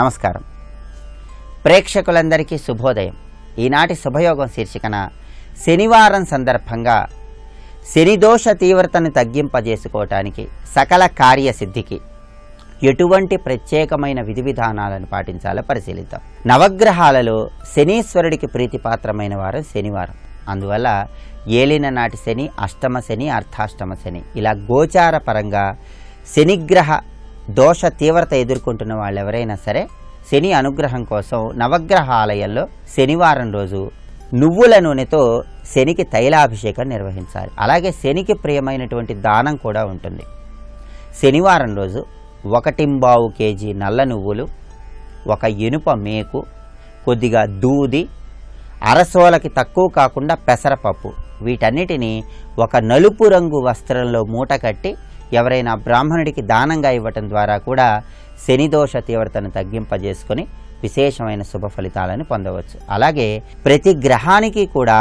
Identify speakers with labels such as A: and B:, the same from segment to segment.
A: నమస్కారం. ప్రేక్షకులందరికీ శుభోదయం. ఈనాటి శుభయోగం శీర్షికన శనివారం సందర్భంగా శని దోష తీవ్రతను తగ్గింపజేసుకోవటానికి, సకల కార్యసిద్ధికి ఎటువంటి ప్రత్యేకమైన విధి విధానాలను పాటించాలో పరిశీలిద్దాం. నవగ్రహాలలో శనీశ్వరుడికి ప్రీతిపాత్రమైన వారం శనివారం. అందువల్ల ఏలిన నాటి శని, అష్టమ శని, అర్ధాష్టమ శని ఇలా గోచార పరంగా శనిగ్రహ దోష తీవ్రత ఎదుర్కొంటున్న వాళ్ళు ఎవరైనా సరే శని అనుగ్రహం కోసం నవగ్రహ ఆలయంలో శనివారం రోజు నువ్వుల నూనెతో శనికి తైలాభిషేకం నిర్వహించాలి. అలాగే శనికి ప్రియమైనటువంటి దానం కూడా ఉంటుంది. శనివారం రోజు 1.25 kg నల్ల నువ్వులు, ఒక ఇనుప మేకు, కొద్దిగా దూది, అరసోలకి తక్కువ కాకుండా పెసరపప్పు, వీటన్నిటినీ ఒక నలుపు రంగు వస్త్రంలో మూట కట్టి ఎవరైనా బ్రాహ్మణుడికి దానంగా ఇవ్వటం ద్వారా కూడా శనిదోష తీవ్రతను తగ్గింపజేసుకొని విశేషమైన శుభ ఫలితాలను పొందవచ్చు. అలాగే ప్రతి గ్రహానికి కూడా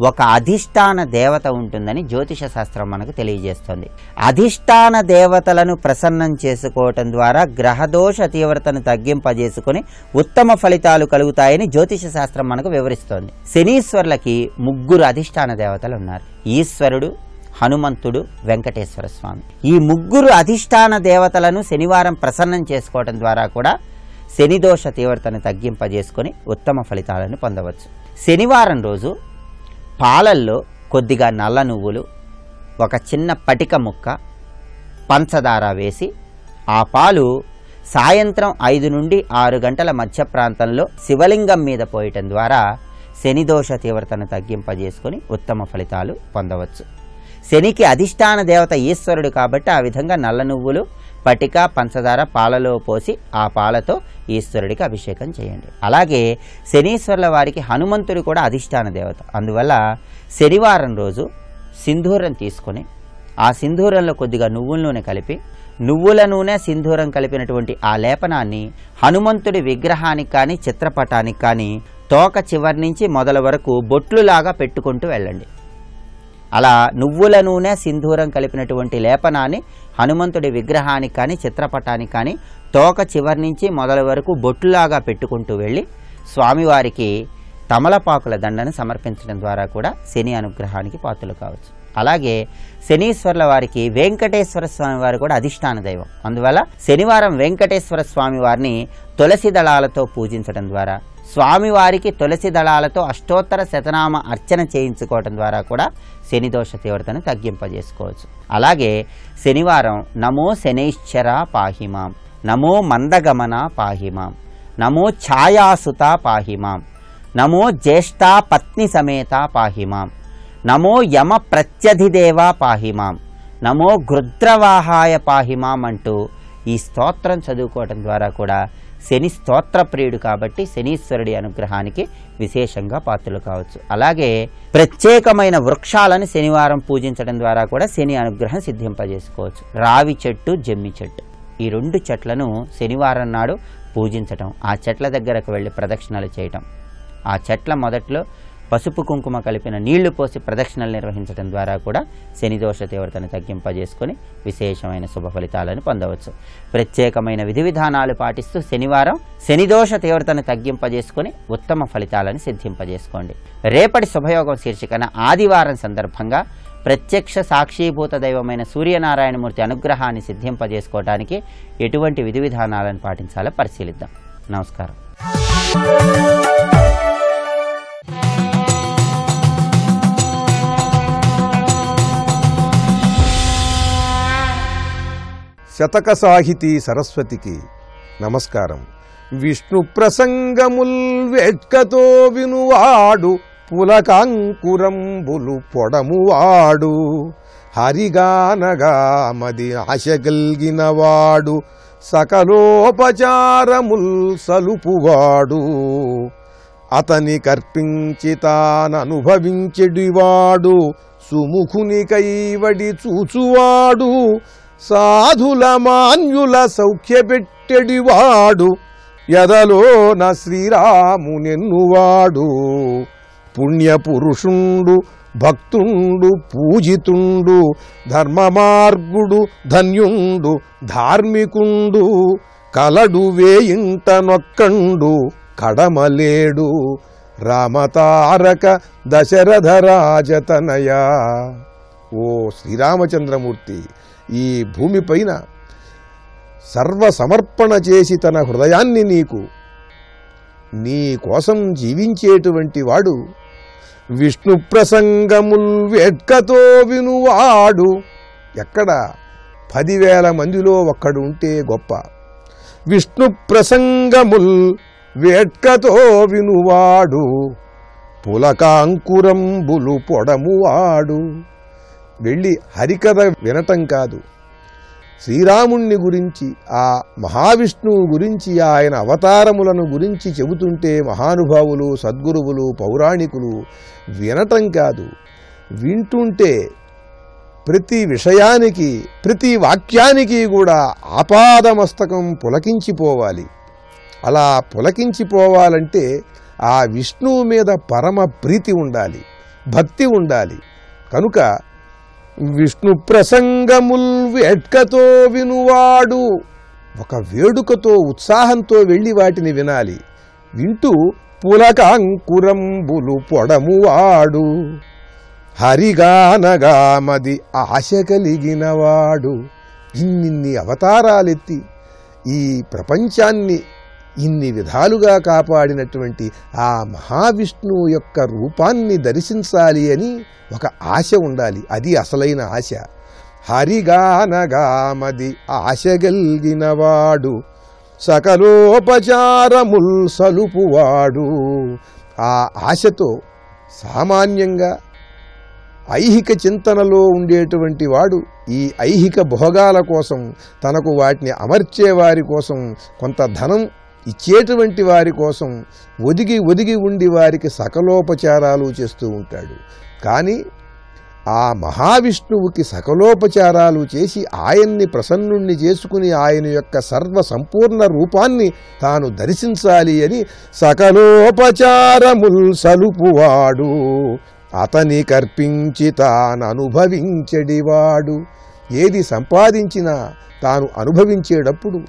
A: ఒక అధిష్టాన దేవత ఉంటుందని జ్యోతిష శాస్త్రం మనకు తెలియజేస్తుంది. అధిష్టాన దేవతలను ప్రసన్నం చేసుకోవటం ద్వారా గ్రహదోష తీవ్రతను తగ్గింపజేసుకొని ఉత్తమ ఫలితాలు కలుగుతాయని జ్యోతిష శాస్త్రం మనకు వివరిస్తోంది. శనీశ్వరులకి 3 అధిష్టాన దేవతలు ఉన్నారు. ఈశ్వరుడు, హనుమంతుడు, వెంకటేశ్వర స్వామి. ఈ 3 అధిష్టాన దేవతలను శనివారం ప్రసన్నం చేసుకోవటం ద్వారా కూడా శనిదోష తీవ్రతను తగ్గింపజేసుకొని ఉత్తమ ఫలితాలను పొందవచ్చు. శనివారం రోజు పాలల్లో కొద్దిగా నల్ల నువ్వులు, ఒక చిన్న పటిక ముక్క, పంచదార వేసి ఆ పాలు సాయంత్రం 5 నుండి 6 గంటల మధ్య ప్రాంతంలో శివలింగం మీద పోయటం ద్వారా శనిదోష తీవ్రతను తగ్గింపజేసుకొని ఉత్తమ ఫలితాలు పొందవచ్చు. శనికి అధిష్టాన దేవత ఈశ్వరుడు కాబట్టి ఆ విధంగా నల్ల నువ్వులు, పటిక, పంచదార పాలలో పోసి ఆ పాలతో ఈశ్వరుడికి అభిషేకం చేయండి. అలాగే శనీశ్వరుల వారికి హనుమంతుడు కూడా అధిష్టాన దేవత. అందువల్ల శనివారం రోజు సింధూరం తీసుకొని ఆ సింధూరంలో కొద్దిగా నువ్వుల నూనె కలిపి, నువ్వుల నూనె సింధూరం కలిపినటువంటి ఆ లేపనాన్ని హనుమంతుడి విగ్రహానికి కానీ చిత్రపటానికి కానీ తోక చివరి నుంచి మొదల వరకు బొట్లులాగా పెట్టుకుంటూ వెళ్ళండి. అలా నువ్వుల నూనె సింధూరం కలిపినటువంటి లేపనాన్ని హనుమంతుడి విగ్రహానికి కానీ చిత్రపటానికి కానీ తోక చివరి నుంచి మొదల వరకు బొట్టులాగా పెట్టుకుంటూ వెళ్ళి స్వామివారికి తమలపాకుల దండను సమర్పించడం ద్వారా కూడా శని అనుగ్రహానికి పాత్రలు కావచ్చు. అలాగే శనీశ్వరుల వారికి వెంకటేశ్వర స్వామి వారు కూడా అధిష్టాన దైవం. అందువల్ల శనివారం వెంకటేశ్వర స్వామి వారిని తులసి దళాలతో పూజించడం ద్వారా, స్వామివారికి తులసి దళాలతో అష్టోత్తర శతనామ అర్చన చేయించుకోవటం ద్వారా కూడా శనిదోష తీవ్రతను తగ్గింపజేసుకోవచ్చు. అలాగే శనివారం నమో శనైశ్చర పాహిమాం, నమో మందగమన పాహిమాం, నమో ఛాయాసుత పాహిమాం, నమో జ్యేష్ఠా పత్ని సమేత పాహిమాం, నమో యమ ప్రత్యధిదేవ పాహిమాం, నమో గృద్రవాహాయ పాహిమాం అంటూ ఈ స్తోత్రం చదువుకోవటం ద్వారా కూడా శని స్తోత్ర ప్రియుడు కాబట్టి శనీశ్వరుడి అనుగ్రహానికి విశేషంగా పాత్రలు కావచ్చు. అలాగే ప్రత్యేకమైన వృక్షాలను శనివారం పూజించడం ద్వారా కూడా శని అనుగ్రహం సిద్ధింపజేసుకోవచ్చు. రావి చెట్టు, జమ్మి చెట్టు, ఈ 2 చెట్లను శనివారం నాడు పూజించటం, ఆ చెట్ల దగ్గరకు వెళ్ళి ప్రదక్షిణలు చేయటం, ఆ చెట్ల మొదట్లో పసుపు కుంకుమ కలిపిన నీళ్లు పోసి ప్రదక్షిణలు నిర్వహించడం ద్వారా కూడా శనిదోష తీవ్రతను తగ్గింపజేసుకొని విశేషమైన శుభ ఫలితాలను పొందవచ్చు. ప్రత్యేకమైన విధి విధానాలు పాటిస్తూ శనివారం శనిదోష తీవ్రతను తగ్గింపజేసుకొని ఉత్తమ ఫలితాలను సిద్ధింపజేసుకోండి. రేపటి శుభయోగం శీర్షికన ఆదివారం సందర్భంగా ప్రత్యక్ష సాక్షీభూత దైవమైన సూర్యనారాయణమూర్తి అనుగ్రహాన్ని సిద్ధింపజేసుకోవడానికి ఎటువంటి విధి విధానాలను పాటించాలో పరిశీలిద్దాం. నమస్కారం.
B: శతక సాహితీ సరస్వతికి నమస్కారం. విష్ణు ప్రసంగముల్ వేట్కతో వినువాడు, పులకాంకురంబులు పొడమువాడు, హరిగానగా మది ఆశగల్గినవాడు, సకలోపచారముల్ సలుపువాడు, అతని కర్పించి తాననుభవించెడివాడు, సుముఖుని కైవడి చూచువాడు, సాధుల మాన్యుల సౌఖ్యపెట్టెడివాడు, యదలోన శ్రీరామునెన్నువాడు, పుణ్యపురుషుండు భక్తుండు పూజితుండు, ధర్మమార్గుడు ధన్యుండు ధార్మికుండు, కలడు వేయింట నొక్కండు కడమలేడు రామతారక దశరథ రాజతనయ. ఓ శ్రీరామచంద్రమూర్తి, ఈ భూమిపైన సర్వసమర్పణ చేసి తన హృదయాన్ని నీ కోసం జీవించేటువంటి వాడు, విష్ణు ప్రసంగముల్ వేట్కతో వినువాడు. ఎక్కడ 10,000 మందిలో ఒక్కడు ఉంటే గొప్ప. విష్ణు ప్రసంగముల్ వేట్కతో వినువాడు, పులకాంకురంబులు పొడమువాడు. వెళ్ళి హరికథ వినటం కాదు, శ్రీరాముణ్ణి గురించి, ఆ మహావిష్ణువు గురించి, ఆయన అవతారములను గురించి చెబుతుంటే మహానుభావులు, సద్గురువులు, పౌరాణికులు వినటం కాదు, వింటుంటే ప్రతి విషయానికి, ప్రతి వాక్యానికి కూడా ఆపాదమస్తకం పులకించిపోవాలి. అలా పులకించిపోవాలంటే ఆ విష్ణువు మీద పరమ ప్రీతి ఉండాలి, భక్తి ఉండాలి. కనుక విష్ణు ప్రసంగముల్ వేట్కతో వినువాడు, ఒక వేడుకతో ఉత్సాహంతో వెళ్ళి వాటిని వినాలి. వింటూ పులకాంకురంబులు పొడమువాడు, హరిగానగా మది ఆశ కలిగినవాడు. ఇన్నిన్ని అవతారాలెత్తి ఈ ప్రపంచాన్ని ఇన్ని విధాలుగా కాపాడినటువంటి ఆ మహావిష్ణువు యొక్క రూపాన్ని దర్శించాలి అని ఒక ఆశ ఉండాలి. అది అసలైన ఆశ. హరిగానగామది ఆశ గల్గినవాడు, సకలోపచారముల్ సలుపువాడు. ఆ ఆశతో సామాన్యంగా ఐహిక చింతనలో ఉండేటువంటి వాడు ఈ ఐహిక భోగాల కోసం, తనకు వాటిని అమర్చేవారి కోసం, కొంత ధనం ఇచ్చేటువంటి వారి కోసం ఒదిగి ఒదిగి ఉండి వారికి సకలోపచారాలు చేస్తూ ఉంటాడు. కానీ ఆ మహావిష్ణువుకి సకలోపచారాలు చేసి ఆయన్ని ప్రసన్నుణ్ణి చేసుకుని ఆయన యొక్క సర్వ సంపూర్ణ రూపాన్ని తాను దర్శించాలి అని సకలోపచారముల్ సలుపువాడు, అతని కర్పించి తాను అనుభవించడివాడు. ఏది సంపాదించినా తాను అనుభవించేటప్పుడు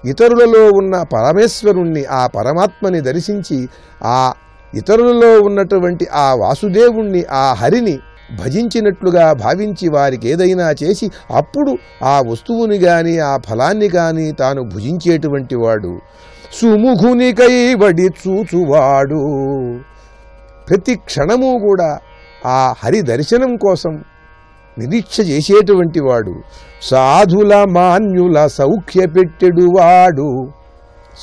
B: ఇతరులలో ఉన్న పరమేశ్వరుణ్ణి, ఆ పరమాత్మని దర్శించి ఆ ఇతరులలో ఉన్నటువంటి ఆ వాసుదేవుణ్ణి, ఆ హరిని భజించినట్లుగా భావించి వారికి ఏదైనా చేసి అప్పుడు ఆ వస్తువుని గాని ఆ ఫలాన్ని గాని తాను భుజించేటువంటి వాడు. సుముఖుని కైవడి చూచువాడు, ప్రతి క్షణము కూడా ఆ హరి దర్శనం కోసం నిరీక్ష చేసేటువంటి వాడు. సాధుల మాన్యుల సౌఖ్య పెట్టెడువాడు,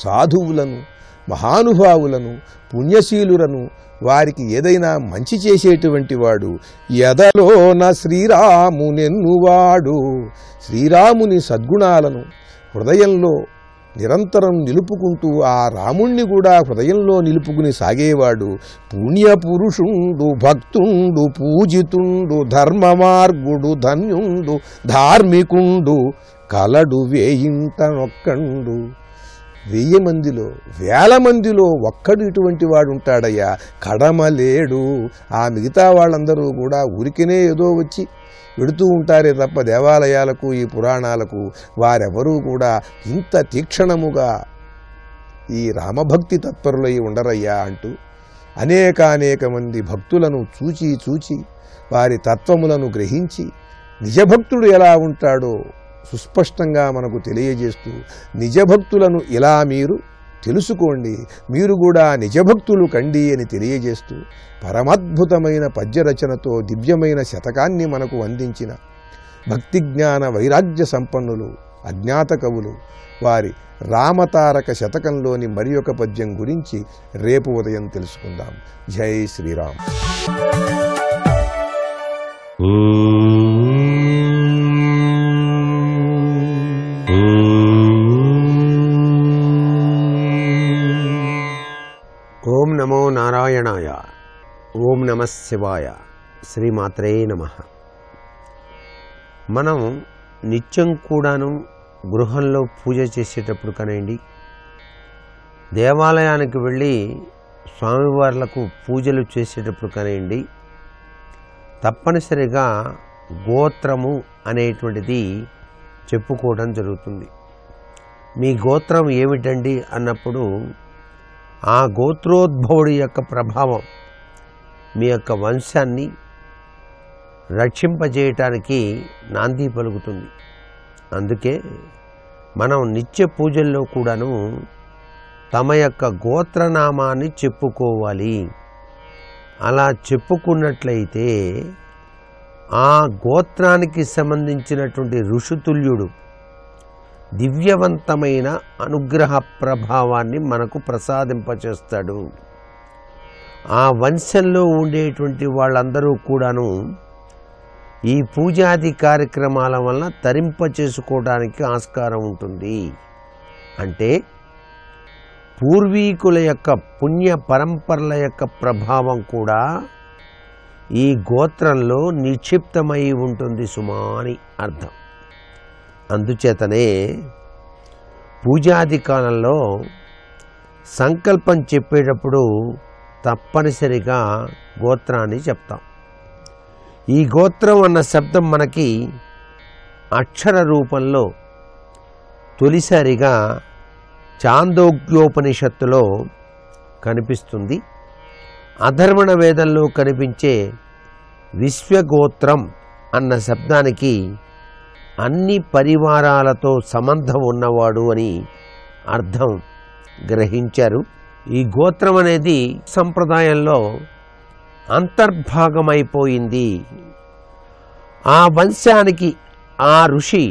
B: సాధువులను, మహానుభావులను, పుణ్యశీలులను, వారికి ఏదైనా మంచి చేసేటువంటి వాడు. ఎదలోన శ్రీరామునెన్నువాడు, శ్రీరాముని సద్గుణాలను హృదయంలో నిరంతరం నిలుపుకుంటూ ఆ రాముణ్ణి కూడా హృదయంలో నిలుపుకుని సాగేవాడు. పుణ్యపురుషుండు, భక్తుండు, పూజితుండు, ధర్మ మార్గుడు, ధన్యుండు, ధార్మికుండు, కలడు వేయింట నొక్కండు. 1000 మందిలో 1000 మందిలో ఒక్కడు ఇటువంటి వాడు ఉంటాడయ్యా, కడమలేడు. ఆ మిగతా వాళ్ళందరూ కూడా ఊరికినే ఏదో వచ్చి వెడుతూ ఉంటారే తప్ప దేవాలయాలకు, ఈ పురాణాలకు వారెవరూ కూడా ఇంత తీక్షణముగా ఈ రామభక్తి తత్పరులై ఉండరయ్యా అంటూ అనేక మంది భక్తులను చూచి వారి తత్వములను గ్రహించి నిజభక్తుడు ఎలా ఉంటాడో సుస్పష్టంగా మనకు తెలియజేస్తూ, నిజభక్తులను ఇలా మీరు తెలుసుకోండి, మీరు కూడా నిజభక్తులు కండి అని తెలియజేస్తూ పరమద్భుతమైన పద్యరచనతో దివ్యమైన శతకాన్ని మనకు అందించిన భక్తి జ్ఞాన వైరాగ్య సంపన్నులు అజ్ఞాత కవులు వారి రామతారక శతకంలోని మరి ఒక పద్యం గురించి రేపు ఉదయం తెలుసుకుందాం. జై శ్రీరామ్.
C: ఓం నమో నారాయణాయ. ఓం నమ శివాయ. శ్రీమాత్రే నమః. మనం నిత్యం కూడాను గృహంలో పూజ చేసేటప్పుడు కానివ్వండి, దేవాలయానికి వెళ్ళి స్వామివార్లకు పూజలు చేసేటప్పుడు కానివ్వండి, తప్పనిసరిగా గోత్రము అనేటువంటిది చెప్పుకోవడం జరుగుతుంది. మీ గోత్రం ఏమిటండి అన్నప్పుడు ఆ గోత్రోద్భవుడి యొక్క ప్రభావం మీ యొక్క వంశాన్ని రక్షింపజేయటానికి నాంది పలుకుతుంది. అందుకే మనం నిత్య పూజల్లో కూడాను తమ యొక్క గోత్రనామాన్ని చెప్పుకోవాలి. అలా చెప్పుకున్నట్లయితే ఆ గోత్రానికి సంబంధించినటువంటి ఋషితుల్యుడు దివ్యవంతమైన అనుగ్రహ ప్రభావాన్ని మనకు ప్రసాదింపచేస్తాడు. ఆ వంశంలో ఉండేటువంటి వాళ్ళందరూ కూడాను ఈ పూజాది కార్యక్రమాల వలన తరింప చేసుకోవడానికి ఆస్కారం ఉంటుంది. అంటే పూర్వీకుల యొక్క పుణ్య పరంపరల యొక్క ప్రభావం కూడా ఈ గోత్రంలో నిక్షిప్తమై ఉంటుంది సుమా అని అర్థం. అందుచేతనే పూజాది కాలంలో సంకల్పం చెప్పేటప్పుడు తప్పనిసరిగా గోత్రాన్ని చెప్తాం. ఈ గోత్రం అన్న శబ్దం మనకి అక్షర రూపంలో తొలిసారిగా చాందోగ్యోపనిషత్తులో కనిపిస్తుంది. అధర్వణ వేదంలో కనిపించే విశ్వగోత్రం అన్న శబ్దానికి అన్ని పరివారాలతో సంబంధం ఉన్నవాడు అని అర్థం గ్రహించారు. ఈ గోత్రం అనేది సంప్రదాయంలో అంతర్భాగమైపోయింది. ఆ వంశానికి ఆ ఋషి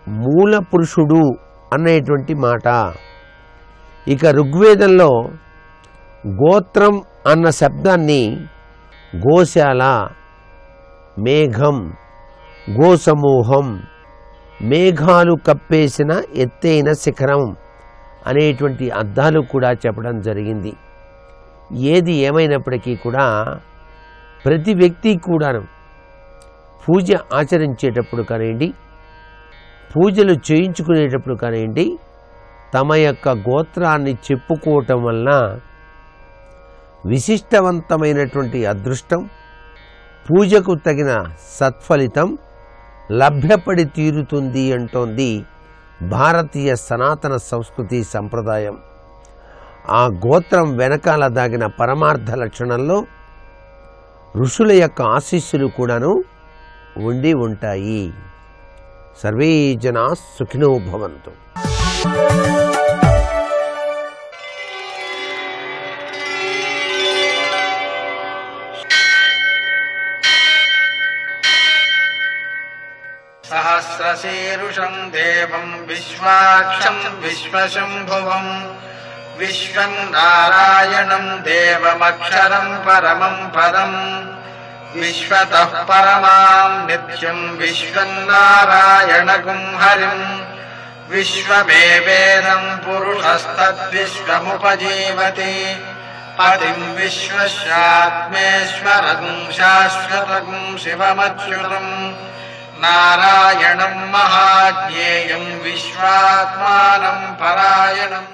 C: మూల పురుషుడు అనేటువంటి మాట. ఇక ఋగ్వేదంలో గోత్రం అన్న శబ్దాన్ని గోశాల, మేఘం, గోసమూహం, మేఘాలు కప్పేసిన ఎత్తైన శిఖరం అనేటువంటి అర్థాలు కూడా చెప్పడం జరిగింది. ఏది ఏమైనప్పటికీ కూడా ప్రతి వ్యక్తి కూడాను పూజ ఆచరించేటప్పుడు కానివ్వండి, పూజలు చేయించుకునేటప్పుడు కానివ్వండి, తమ యొక్క గోత్రాన్ని చెప్పుకోవటం వలన విశిష్టవంతమైనటువంటి అదృష్టం, పూజకు తగిన సత్ఫలితం లభ్యపడి తీరుతుంది అంటోంది భారతీయ సనాతన సంస్కృతి సంప్రదాయం. ఆ గోత్రం వెనకాల దాగిన పరమార్థ లక్షణంలో ఋషుల యొక్క ఆశీస్సులు కూడాను ఉండి ఉంటాయి. సర్వే జనా సుఖినో భవంతు.
D: సహస్రశీరుషం దేవం విశ్వాక్షం విశ్వశంభువం విశ్వం నారాయణం దేవమక్షరం పరమం పదం విశ్వతః పరమాం నిత్యం విశ్వం నారాయణగుం హరిం విశ్వమేవేదం పురుషస్తద్విశ్వముపజీవతి పతిం విశ్వస్యాత్మేశ్వరం శాశ్వతం శివమచ్యుతం నారాయణం మహాజ్ఞేయం విశ్వాత్మానం పరాయణం.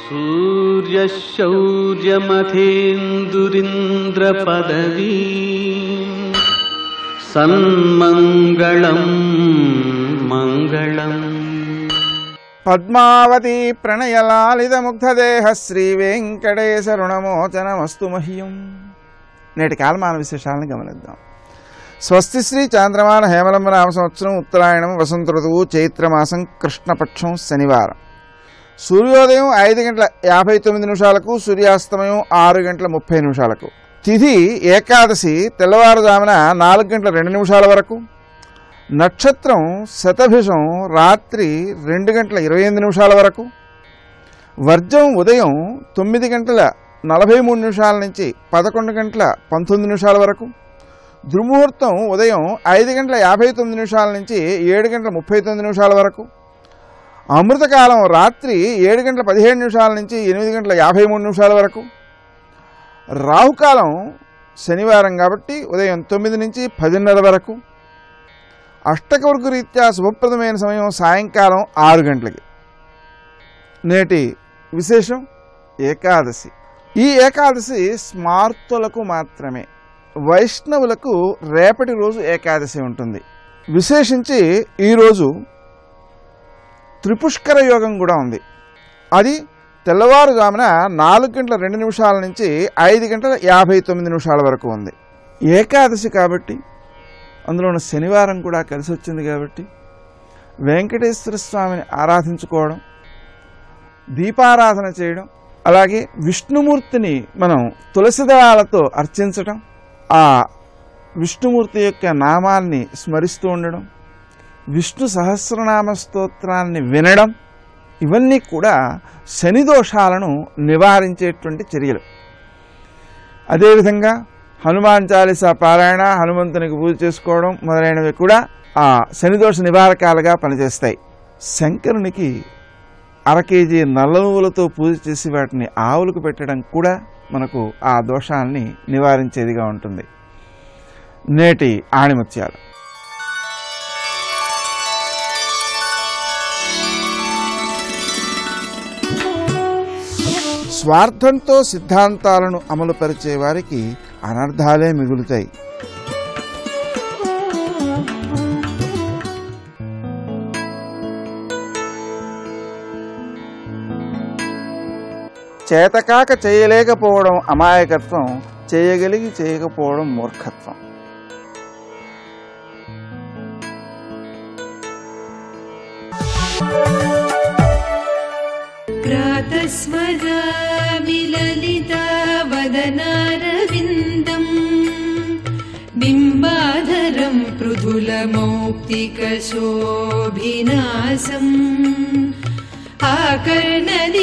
E: సూర్యశౌర్యమథేందురింద్రపదవీ సన్మంగళం మంగళం.
F: పద్మావతి ప్రణయలాలితముగ్ధదేహ శ్రీ వెంకటేశరుణమోచనమస్తు మహ్యం. నేటి కాలమాన విశేషాలను గమనిద్దాం. స్వస్తి శ్రీ చాంద్రమాన హేమలంబ నామ సంవత్సరం ఉత్తరాయణం వసంత ఋతువు చైత్రమాసం కృష్ణపక్షం శనివారం. సూర్యోదయం 5:59 సూర్యాస్తమయం 6:30 తిథి ఏకాదశి తెల్లవారుజామున 4:02 వరకు. నక్షత్రం శతభిషం రాత్రి 2:28 వరకు. వర్జం ఉదయం 9:43 నుంచి 11:19 వరకు. దుర్ముహూర్తం ఉదయం 5:59 నుంచి 7:39 వరకు. అమృతకాలం రాత్రి 7:17 నుంచి 8:53 వరకు. రాహుకాలం శనివారం కాబట్టి ఉదయం 9 నుంచి 10:30 వరకు. అష్టకవర్గ రీత్యా శుభప్రదమైన సమయం సాయంకాలం 6 గంటలకి. నేటి విశేషం ఏకాదశి. ఈ ఏకాదశి స్మార్తులకు మాత్రమే. వైష్ణవులకు రేపటి రోజు ఏకాదశి ఉంటుంది. విశేషించి ఈరోజు త్రిపుష్కర యోగం కూడా ఉంది. అది తెల్లవారుజామున 4:02 నుంచి 5:59 వరకు ఉంది. ఏకాదశి కాబట్టి అందులోని శనివారం కూడా కలిసి వచ్చింది కాబట్టి వెంకటేశ్వర స్వామిని ఆరాధించుకోవడం, దీపారాధన చేయడం, అలాగే విష్ణుమూర్తిని మనం తులసి దళాలతో అర్చించడం, ఆ విష్ణుమూర్తి యొక్క నామాల్ని స్మరిస్తూ ఉండడం, విష్ణు సహస్రనామ స్తోత్రాన్ని వినడం, ఇవన్నీ కూడా శని దోషాలను నివారించేటువంటి చర్యలు. అదేవిధంగా హనుమాన్ చాలీసా పారాయణ, హనుమంతునికి పూజ చేసుకోవడం మొదలైనవి కూడా ఆ శనిదోష నివారకాలుగా పనిచేస్తాయి. శంకరునికి 1/2 కేజీ నల్ల నువ్వులతో పూజ చేసి వాటిని ఆవులకు పెట్టడం కూడా మనకు ఆ దోషాన్ని నివారించేదిగా ఉంటుంది. నేటి ఆణిముత్యాలు. స్వార్థంతో సిద్ధాంతాలను అమలుపరిచే వారికి అనర్థాలే మిగులుతాయి. చేతకాక చేయలేకపోవడం అమాయకత్వం, చేయగలిగి చేయకపోవడం మూర్ఖత్వం.
G: ప్రాతస్మరామి లలితావదనారవిందం బింబాధరం పృథులమౌక్తికశోభినాసం ఆకర్ణదీర్ఘనయనం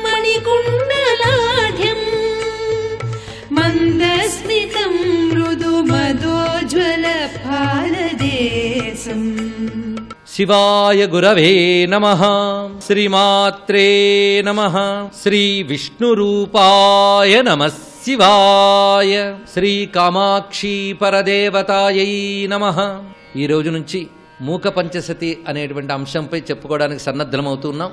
G: మణికుండలాఢ్యం మందస్మితం మృదుమదోజ్వల ఫాలదేశం.
H: శివాయ గురవే నమః. శ్రీమాత్రే నమః. శ్రీ విష్ణురూపాయ నమః శివాయ. శ్రీ కామాక్షి పరదేవతాయై నమః. ఈ రోజు నుంచి మూక పంచసతి అనేటువంటి అంశంపై చెప్పుకోవడానికి సన్నద్ధమవుతున్నాం.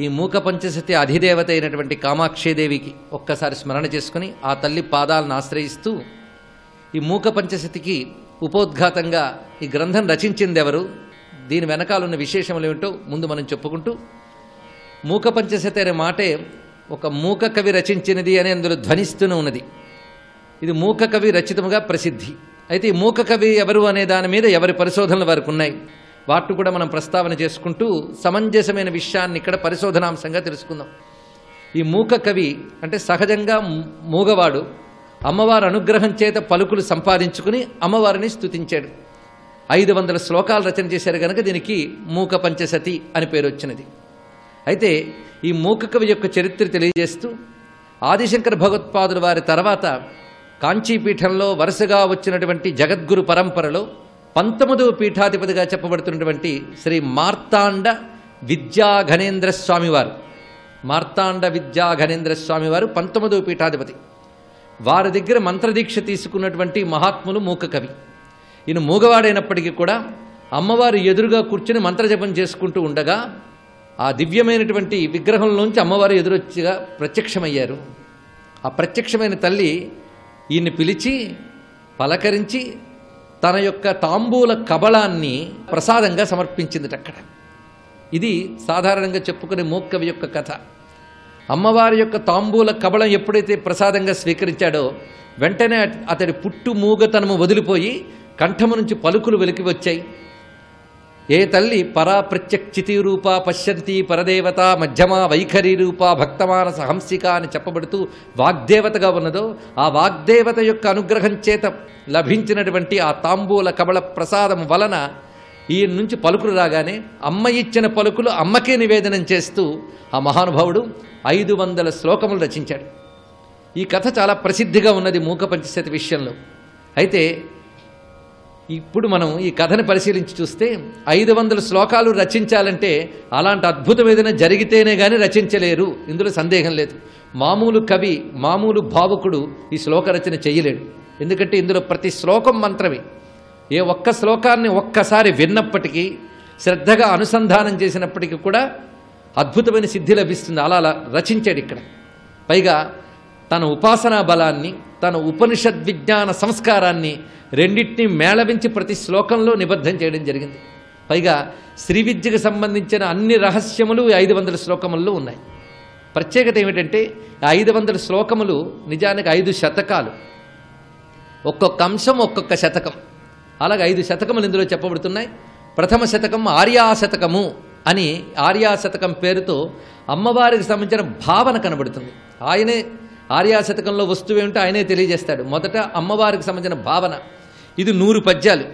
H: ఈ మూక పంచసతి అధిదేవత అయినటువంటి కామాక్షీదేవికి ఒక్కసారి స్మరణ చేసుకుని ఆ తల్లి పాదాలను ఆశ్రయిస్తూ ఈ మూక పంచసతికి ఉపోద్ఘాతంగా ఈ గ్రంథం రచించింది ఎవరు, దీని వెనకాలన్న విశేషములు ఏమిటో ముందు మనం చెప్పుకుంటూ, మూక పంచశతి అనే మాటే ఒక మూక కవి రచించినది అని అందులో ధ్వనిస్తూనే ఉన్నది. ఇది మూక కవి రచితముగా ప్రసిద్ధి. అయితే ఈ మూక కవి ఎవరు అనే దాని మీద ఎవరి పరిశోధనలు వారికి ఉన్నాయి. వాటిని కూడా మనం ప్రస్తావన చేసుకుంటూ సమంజసమైన విషయాన్ని ఇక్కడ పరిశోధనాంశంగా తెలుసుకుందాం. ఈ మూక కవి అంటే సహజంగా మూగవాడు అమ్మవారి అనుగ్రహం చేత పలుకులు సంపాదించుకుని అమ్మవారిని స్తుతించాడు. 500 శ్లోకాలు రచన చేశారు కనుక దీనికి మూక పంచసతి అని పేరు వచ్చినది. అయితే ఈ మూక కవి యొక్క చరిత్ర తెలియజేస్తూ ఆదిశంకర భగవత్పాదుల వారి తర్వాత కాంచీపీఠంలో వరుసగా వచ్చినటువంటి జగద్గురు పరంపరలో 19వ పీఠాధిపతిగా చెప్పబడుతున్నటువంటి శ్రీ మార్తాండ విద్యాఘనేంద్ర స్వామివారు, మార్తాండ విద్యాఘనేంద్ర స్వామివారు 19వ పీఠాధిపతి. వారి దగ్గర మంత్రదీక్ష తీసుకున్నటువంటి మహాత్ములు మూక కవి. ఈయన మూగవాడైనప్పటికీ కూడా అమ్మవారు ఎదురుగా కూర్చుని మంత్రజపం చేసుకుంటూ ఉండగా ఆ దివ్యమైనటువంటి విగ్రహంలోంచి అమ్మవారు ఎదురొచ్చిగా ప్రత్యక్షమయ్యారు. ఆ ప్రత్యక్షమైన తల్లి ఈయన్ని పిలిచి పలకరించి తన యొక్క తాంబూల కబళాన్ని ప్రసాదంగా సమర్పించింది అక్కడ. ఇది సాధారణంగా చెప్పుకునే మూక కవి యొక్క కథ. అమ్మవారి యొక్క తాంబూల కబళం ఎప్పుడైతే ప్రసాదంగా స్వీకరించాడో వెంటనే అతడి పుట్టు మూగతనము వదిలిపోయి కంఠము నుంచి పలుకులు వెలికి వచ్చాయి. ఏ తల్లి పరా ప్రత్యక్షితి రూపా పశ్యంతి పరదేవత మధ్యమా వైఖరి రూపా భక్తమానస హంసిక అని చెప్పబడుతూ వాగ్దేవతగా ఉన్నదో ఆ వాగ్దేవత యొక్క అనుగ్రహం చేత లభించినటువంటి ఆ తాంబూల కబళ ప్రసాదం వలన ఈయన నుంచి పలుకులు రాగానే అమ్మ ఇచ్చిన పలుకులు అమ్మకే నివేదనం చేస్తూ ఆ మహానుభావుడు 500 శ్లోకములు రచించాడు. ఈ కథ చాలా ప్రసిద్ధిగా ఉన్నది మూక పంచశతి విషయంలో. అయితే ఇప్పుడు మనం ఈ కథను పరిశీలించి చూస్తే 500 శ్లోకాలు రచించాలంటే అలాంటి అద్భుతం ఏదైనా జరిగితేనే కానీ రచించలేరు, ఇందులో సందేహం లేదు. మామూలు కవి, మామూలు భావుకుడు ఈ శ్లోక రచన చేయలేడు. ఎందుకంటే ఇందులో ప్రతి శ్లోకం మంత్రమే. ఏ ఒక్క శ్లోకాన్ని ఒక్కసారి విన్నప్పటికీ శ్రద్ధగా అనుసంధానం చేసినప్పటికీ కూడా అద్భుతమైన సిద్ధి లభిస్తుంది. అలా రచించాడు ఇక్కడ. పైగా తన ఉపాసనా బలాన్ని, తన ఉపనిషద్ విజ్ఞాన సంస్కారాన్ని రెండింటినీ మేళవించి ప్రతి శ్లోకంలో నిబద్ధం చేయడం జరిగింది. పైగా శ్రీ విద్యకు సంబంధించిన అన్ని రహస్యములు 500 శ్లోకముల్లో ఉన్నాయి. ప్రత్యేకత ఏమిటంటే 500 శ్లోకములు నిజానికి 5 శతకాలు, ఒక్కొక్క అంశం ఒక్కొక్క శతకం. అలాగే 5 శతకములు ఇందులో చెప్పబడుతున్నాయి. ప్రథమ శతకం ఆర్యాశతకము అని, ఆర్యాశతకం పేరుతో అమ్మవారికి సంబంధించిన భావన కనబడుతుంది. ఆయనే ఆర్యాశతకంలో వస్తువు ఏమిటో ఆయనే తెలియజేస్తాడు. మొదట అమ్మవారికి సంబంధించిన భావన, ఇది 100 పద్యాలు.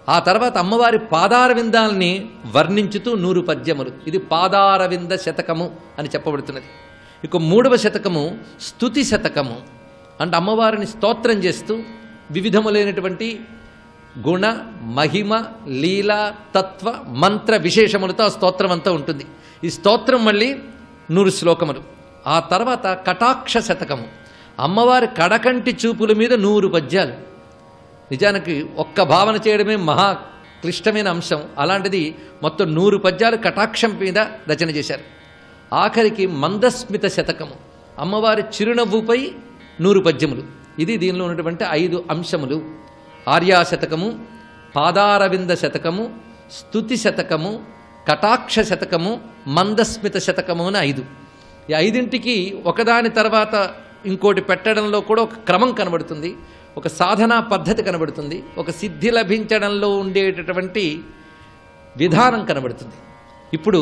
H: ఆ తర్వాత అమ్మవారి పాదారవిందాలని వర్ణించుతూ 100 పద్యములు. ఇది పాదారవింద శతకము అని చెప్పబడుతున్నది. ఇక 3వ శతకము స్తుతి శతకము, అంటే అమ్మవారిని స్తోత్రం చేస్తూ వివిధములైనటువంటి గుణ, మహిమ, లీల, తత్వ, మంత్ర విశేషములతో ఆ స్తోత్రం అంతా ఉంటుంది. ఈ స్తోత్రం మళ్ళీ 100 శ్లోకములు. ఆ తర్వాత కటాక్ష శతకము, అమ్మవారి కడకంటి చూపుల మీద 100 పద్యాలు. నిజానికి ఒక్క భావన చేయడమే మహా క్లిష్టమైన అంశం. అలాంటిది మొత్తం 100 పద్యాలు కటాక్షం మీద రచన చేశారు. ఆఖరికి మందస్మిత శతకము, అమ్మవారి చిరునవ్వుపై 100 పద్యములు. ఇది దీనిలో ఉన్నటువంటి 5 అంశములు. ఆర్యాశతకము, పాదారవింద శతకము, స్తుతి శతకము, కటాక్ష శతకము, మందస్మిత శతకము అని 5. ఈ 5ంటికి ఒకదాని తర్వాత ఇంకోటి పెట్టడంలో కూడా ఒక క్రమం కనబడుతుంది, ఒక సాధనా పద్ధతి కనబడుతుంది, ఒక సిద్ధి లభించడంలో ఉండేటటువంటి విధానం కనబడుతుంది. ఇప్పుడు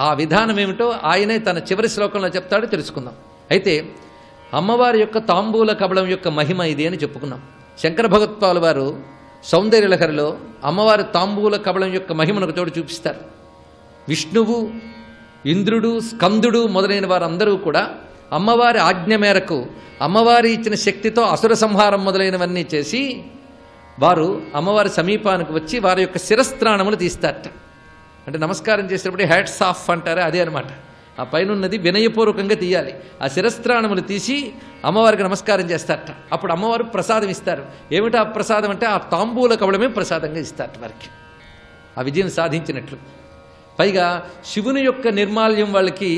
H: ఆ విధానం ఏమిటో ఆయనే తన చివరి శ్లోకంలో చెప్తాడో తెలుసుకుందాం. అయితే అమ్మవారి యొక్క తాంబూల కబళం యొక్క మహిమ ఇది అని చెప్పుకున్నాం. శంకర భగవత్పాలు వారు సౌందర్యలహరిలో అమ్మవారి తాంబూల కబళం యొక్క మహిమను ఒక చోటు చూపిస్తారు. విష్ణువు, ఇంద్రుడు, స్కందుడు మొదలైన వారందరూ కూడా అమ్మవారి ఆజ్ఞ మేరకు అమ్మవారి ఇచ్చిన శక్తితో అసుర సంహారం మొదలైనవన్నీ చేసి వారు అమ్మవారి సమీపానికి వచ్చి వారి యొక్క శిరస్త్రాణములు తీస్తారట. అంటే నమస్కారం చేసేటప్పుడు హ్యాట్స్ ఆఫ్ అంటారే, అదే అనమాట. ఆ పైన ఉన్నది వినయపూర్వకంగా తీయాలి. ఆ శిరస్త్రాణములు తీసి అమ్మవారికి నమస్కారం చేస్తారట. అప్పుడు అమ్మవారు ప్రసాదం ఇస్తారు. ఏమిటి ఆ ప్రసాదం అంటే ఆ తాంబూల కబళమే ప్రసాదంగా ఇస్తారట వారికి, ఆ విజయం సాధించినట్లు. పైగా శివుని యొక్క నిర్మాల్యం వాళ్ళకి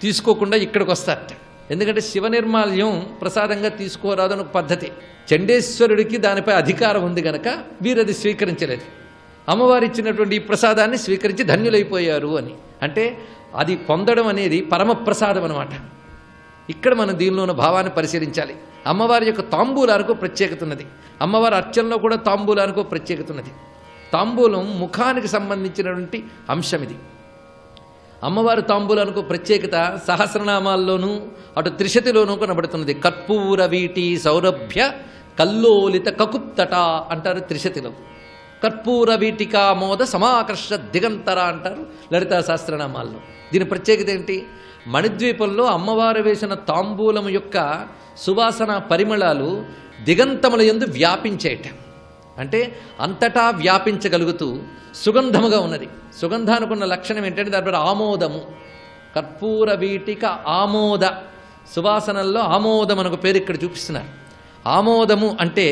H: తీసుకోకుండా ఇక్కడికి వస్తారట. ఎందుకంటే శివ నిర్మాల్యం ప్రసాదంగా తీసుకోరాదని ఒక పద్ధతి. చండేశ్వరుడికి దానిపై అధికారం ఉంది గనక వీరది స్వీకరించలేదు. అమ్మవారు ఇచ్చినటువంటి ఈ ప్రసాదాన్ని స్వీకరించి ధన్యులైపోయారు అని. అంటే అది పొందడం అనేది పరమప్రసాదం అనమాట. ఇక్కడ మనం దీనిలో ఉన్న భావాన్ని పరిశీలించాలి. అమ్మవారి యొక్క తాంబూలానికి ప్రత్యేకత ఉన్నది. అమ్మవారి అర్చనలో కూడా తాంబూలానికి ప్రత్యేకత ఉన్నది. తాంబూలం ముఖానికి సంబంధించినటువంటి అంశం ఇది. అమ్మవారి తాంబూలానికి ప్రత్యేకత సహస్రనామాల్లోనూ అటు త్రిశతిలోనూ కనబడుతున్నది. కర్పూర వీటి సౌరభ్య కల్లోలిత కకుప్తట అంటారు త్రిశతిలో. కర్పూర వీటికా మోద సమాకర్ష దిగంతర అంటారు లలితా సహస్రనామాల్లో. దీని ప్రత్యేకత ఏంటి? మణిద్వీపంలో అమ్మవారు వేసిన తాంబూలం యొక్క సువాసన పరిమళాలు దిగంతముల యందు వ్యాపించేట. అంటే అంతటా వ్యాపించగలుగుతూ సుగంధముగా ఉన్నది. సుగంధానికి ఉన్న లక్షణం ఏంటంటే దాని పేరు ఆమోదము. కర్పూర వీటిక ఆమోద, సువాసనల్లో ఆమోదం అనొక పేరు ఇక్కడ చూపిస్తున్నారు. ఆమోదము అంటే